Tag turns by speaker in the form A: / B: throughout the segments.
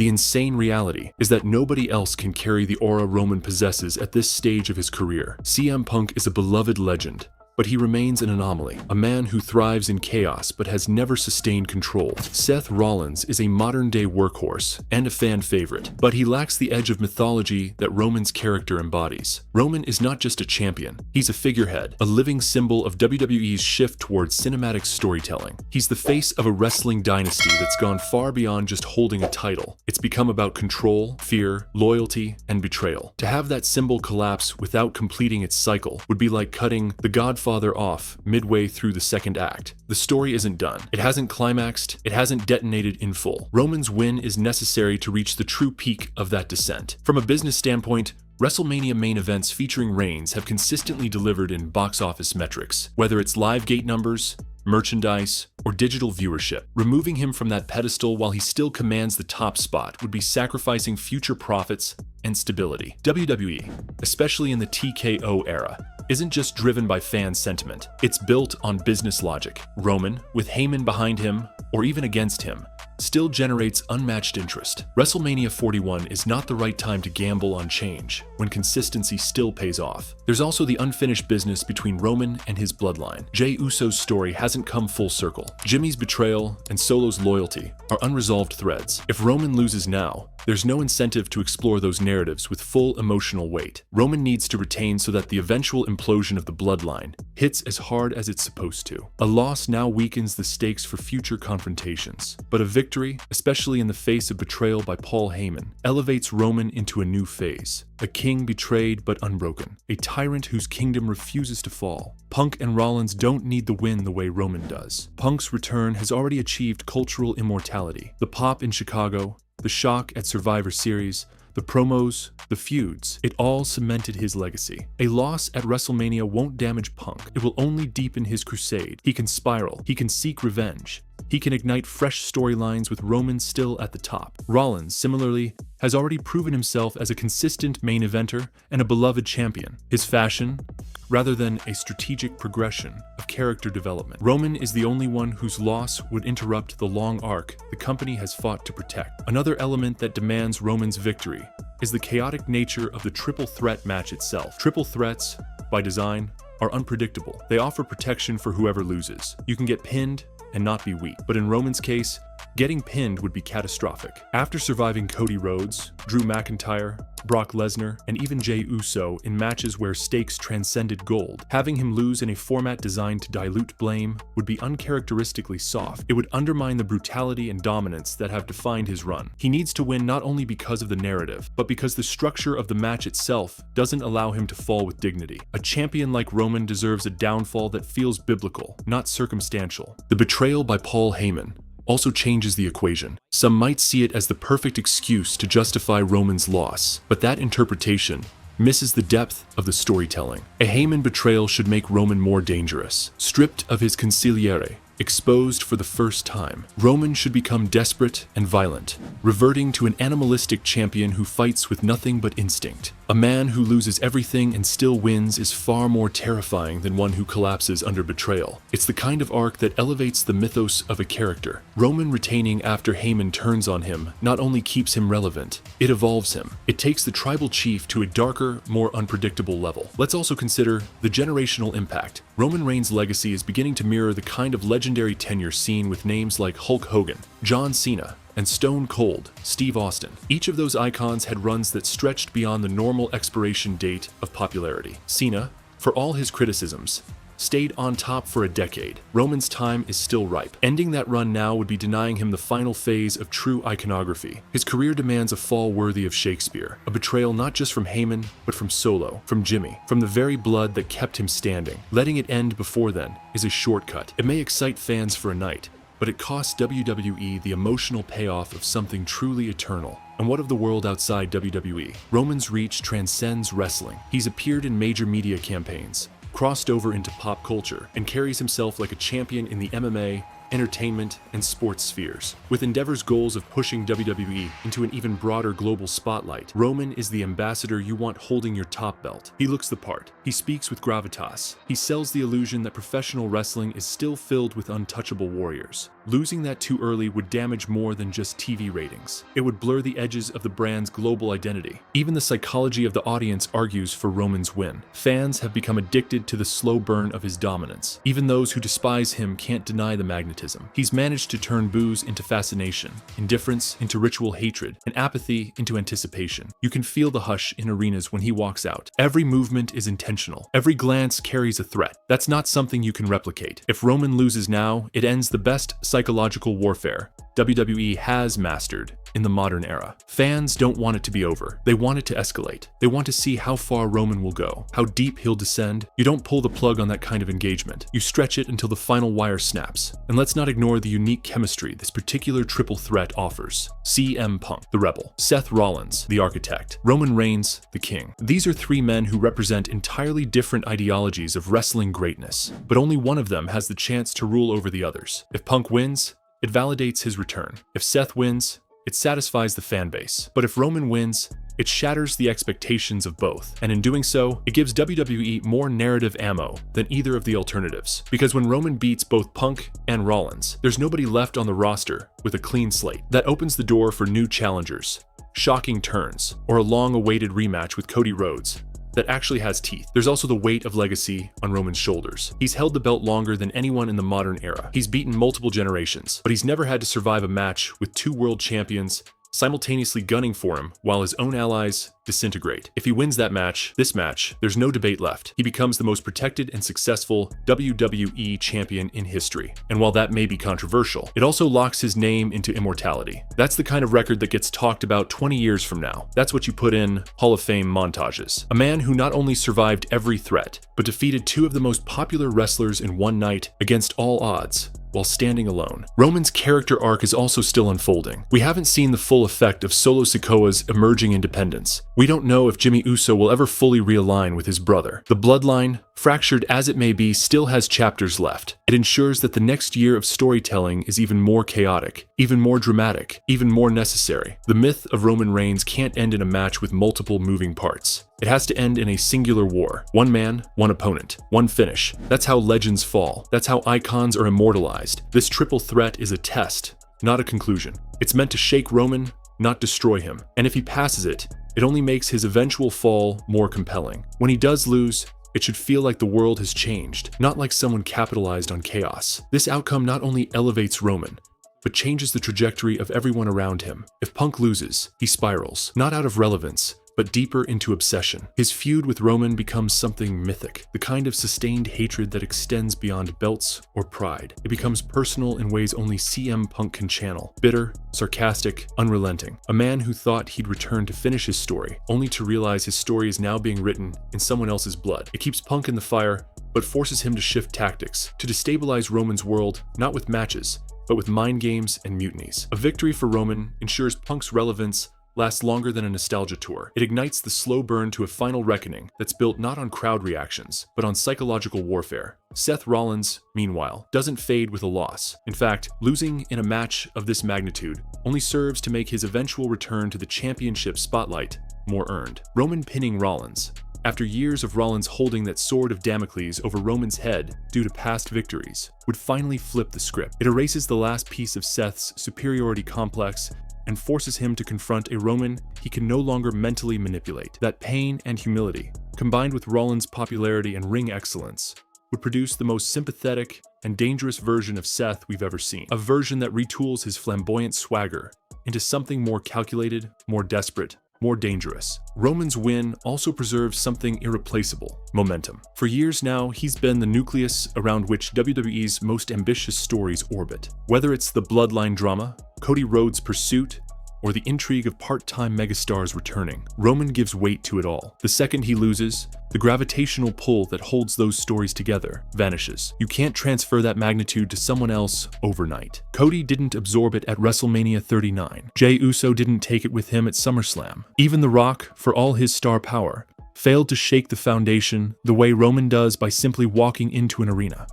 A: The insane reality is that nobody else can carry the aura Roman possesses at this stage of his career. CM Punk is a beloved legend, but he remains an anomaly, a man who thrives in chaos but has never sustained control. Seth Rollins is a modern-day workhorse and a fan favorite, but he lacks the edge of mythology that Roman's character embodies. Roman is not just a champion, he's a figurehead, a living symbol of WWE's shift towards cinematic storytelling. He's the face of a wrestling dynasty that's gone far beyond just holding a title. It's become about control, fear, loyalty, and betrayal. To have that symbol collapse without completing its cycle would be like cutting The Godfather off midway through the second act. The story isn't done. It hasn't climaxed. It hasn't detonated in full. Roman's win is necessary to reach the true peak of that descent. From a business standpoint, WrestleMania main events featuring Reigns have consistently delivered in box office metrics, whether it's live gate numbers, merchandise, or digital viewership. Removing him from that pedestal while he still commands the top spot would be sacrificing future profits and stability. WWE, especially in the TKO era, isn't just driven by fan sentiment. It's built on business logic. Roman, with Heyman behind him, or even against him, still generates unmatched interest. WrestleMania 41 is not the right time to gamble on change, when consistency still pays off. There's also the unfinished business between Roman and his bloodline. Jey Uso's story hasn't come full circle. Jimmy's betrayal and Solo's loyalty are unresolved threads. If Roman loses now, there's no incentive to explore those narratives with full emotional weight. Roman needs to retain so that the eventual implosion of the bloodline hits as hard as it's supposed to. A loss now weakens the stakes for future confrontations, but a victory, especially in the face of betrayal by Paul Heyman, elevates Roman into a new phase. A king betrayed but unbroken, a tyrant whose kingdom refuses to fall. Punk and Rollins don't need the win the way Roman does. Punk's return has already achieved cultural immortality. The pop in Chicago, the shock at Survivor Series, the promos, the feuds, it all cemented his legacy. A loss at WrestleMania won't damage Punk. It will only deepen his crusade. He can spiral. He can seek revenge. He can ignite fresh storylines with Roman still at the top. Rollins, similarly, has already proven himself as a consistent main eventer and a beloved champion. His fashion, rather than a strategic progression of character development. Roman is the only one whose loss would interrupt the long arc the company has fought to protect. Another element that demands Roman's victory is the chaotic nature of the triple threat match itself. Triple threats, by design, are unpredictable. They offer protection for whoever loses. You can get pinned and not be weak. But in Roman's case, getting pinned would be catastrophic. After surviving Cody Rhodes, Drew McIntyre, Brock Lesnar, and even Jey Uso in matches where stakes transcended gold, having him lose in a format designed to dilute blame would be uncharacteristically soft. It would undermine the brutality and dominance that have defined his run. He needs to win not only because of the narrative, but because the structure of the match itself doesn't allow him to fall with dignity. A champion like Roman deserves a downfall that feels biblical, not circumstantial. The betrayal by Paul Heyman also changes the equation. Some might see it as the perfect excuse to justify Roman's loss, but that interpretation misses the depth of the storytelling. A Heyman betrayal should make Roman more dangerous. Stripped of his consigliere, exposed for the first time, Roman should become desperate and violent, reverting to an animalistic champion who fights with nothing but instinct. A man who loses everything and still wins is far more terrifying than one who collapses under betrayal. It's the kind of arc that elevates the mythos of a character. Roman retaining after Heyman turns on him not only keeps him relevant, it evolves him. It takes the tribal chief to a darker, more unpredictable level. Let's also consider the generational impact. Roman Reigns' legacy is beginning to mirror the kind of legendary tenure seen with names like Hulk Hogan, John Cena, and Stone Cold Steve Austin. Each of those icons had runs that stretched beyond the normal expiration date of popularity. Cena, for all his criticisms, stayed on top for a decade. Roman's time is still ripe. Ending that run now would be denying him the final phase of true iconography. His career demands a fall worthy of Shakespeare, a betrayal not just from Heyman, but from Solo, from Jimmy, from the very blood that kept him standing. Letting it end before then is a shortcut. It may excite fans for a night, but it costs WWE the emotional payoff of something truly eternal. And what of the world outside WWE? Roman's reach transcends wrestling. He's appeared in major media campaigns, crossed over into pop culture, and carries himself like a champion in the MMA, entertainment, and sports spheres. With Endeavor's goals of pushing WWE into an even broader global spotlight, Roman is the ambassador you want holding your top belt. He looks the part. He speaks with gravitas. He sells the illusion that professional wrestling is still filled with untouchable warriors. Losing that too early would damage more than just TV ratings. It would blur the edges of the brand's global identity. Even the psychology of the audience argues for Roman's win. Fans have become addicted to the slow burn of his dominance. Even those who despise him can't deny the magnetism. He's managed to turn boos into fascination, indifference into ritual hatred, and apathy into anticipation. You can feel the hush in arenas when he walks out. Every movement is intentional. Every glance carries a threat. That's not something you can replicate. If Roman loses now, it ends the best psychological warfare WWE has mastered in the modern era. Fans don't want it to be over. They want it to escalate. They want to see how far Roman will go, how deep he'll descend. You don't pull the plug on that kind of engagement. You stretch it until the final wire snaps. And let's not ignore the unique chemistry this particular triple threat offers. CM Punk, the Rebel; Seth Rollins, the Architect; Roman Reigns, the King. These are three men who represent entirely different ideologies of wrestling greatness, but only one of them has the chance to rule over the others. If Punk wins, it validates his return. If Seth wins, it satisfies the fan base. But if Roman wins, it shatters the expectations of both. And in doing so, it gives WWE more narrative ammo than either of the alternatives. Because when Roman beats both Punk and Rollins, there's nobody left on the roster with a clean slate. That opens the door for new challengers, shocking turns, or a long-awaited rematch with Cody Rhodes that actually has teeth. There's also the weight of legacy on Roman's shoulders. He's held the belt longer than anyone in the modern era. He's beaten multiple generations, but he's never had to survive a match with two world champions simultaneously gunning for him while his own allies disintegrate. If he wins this match, there's no debate left. He becomes the most protected and successful WWE champion in history. And while that may be controversial, it also locks his name into immortality. That's the kind of record that gets talked about 20 years from now. That's what you put in Hall of Fame montages. A man who not only survived every threat, but defeated two of the most popular wrestlers in one night against all odds, while standing alone. Roman's character arc is also still unfolding. We haven't seen the full effect of Solo Sikoa's emerging independence. We don't know if Jimmy Uso will ever fully realign with his brother. The Bloodline, fractured as it may be, still has chapters left. It ensures that the next year of storytelling is even more chaotic, even more dramatic, even more necessary. The myth of Roman Reigns can't end in a match with multiple moving parts. It has to end in a singular war. One man, one opponent, one finish. That's how legends fall. That's how icons are immortalized. This triple threat is a test, not a conclusion. It's meant to shake Roman, not destroy him. And if he passes it, it only makes his eventual fall more compelling. When he does lose, it should feel like the world has changed, not like someone capitalized on chaos. This outcome not only elevates Roman, but changes the trajectory of everyone around him. If Punk loses, he spirals, not out of relevance, but deeper into obsession. His feud with Roman becomes something mythic, the kind of sustained hatred that extends beyond belts or pride. It becomes personal in ways only CM Punk can channel. Bitter, sarcastic, unrelenting. A man who thought he'd return to finish his story, only to realize his story is now being written in someone else's blood. It keeps Punk in the fire, but forces him to shift tactics, to destabilize Roman's world, not with matches, but with mind games and mutinies. A victory for Roman ensures Punk's relevance lasts longer than a nostalgia tour. It ignites the slow burn to a final reckoning that's built not on crowd reactions, but on psychological warfare. Seth Rollins, meanwhile, doesn't fade with a loss. In fact, losing in a match of this magnitude only serves to make his eventual return to the championship spotlight more earned. Roman pinning Rollins, after years of Rollins holding that sword of Damocles over Roman's head due to past victories, would finally flip the script. It erases the last piece of Seth's superiority complex and forces him to confront a Roman he can no longer mentally manipulate. That pain and humility, combined with Rollins' popularity and ring excellence, would produce the most sympathetic and dangerous version of Seth we've ever seen. A version that retools his flamboyant swagger into something more calculated, more desperate, more dangerous. Roman's win also preserves something irreplaceable: momentum. For years now, he's been the nucleus around which WWE's most ambitious stories orbit. Whether it's the Bloodline drama, Cody Rhodes' pursuit, or the intrigue of part-time megastars returning, Roman gives weight to it all. The second he loses, the gravitational pull that holds those stories together vanishes. You can't transfer that magnitude to someone else overnight. Cody didn't absorb it at WrestleMania 39. Jey Uso didn't take it with him at SummerSlam. Even The Rock, for all his star power, failed to shake the foundation the way Roman does by simply walking into an arena.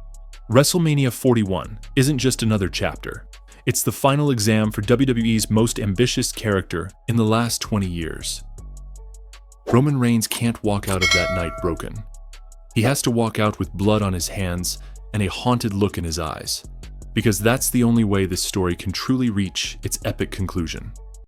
A: WrestleMania 41 isn't just another chapter. It's the final exam for WWE's most ambitious character in the last 20 years. Roman Reigns can't walk out of that night broken. He has to walk out with blood on his hands and a haunted look in his eyes, because that's the only way this story can truly reach its epic conclusion.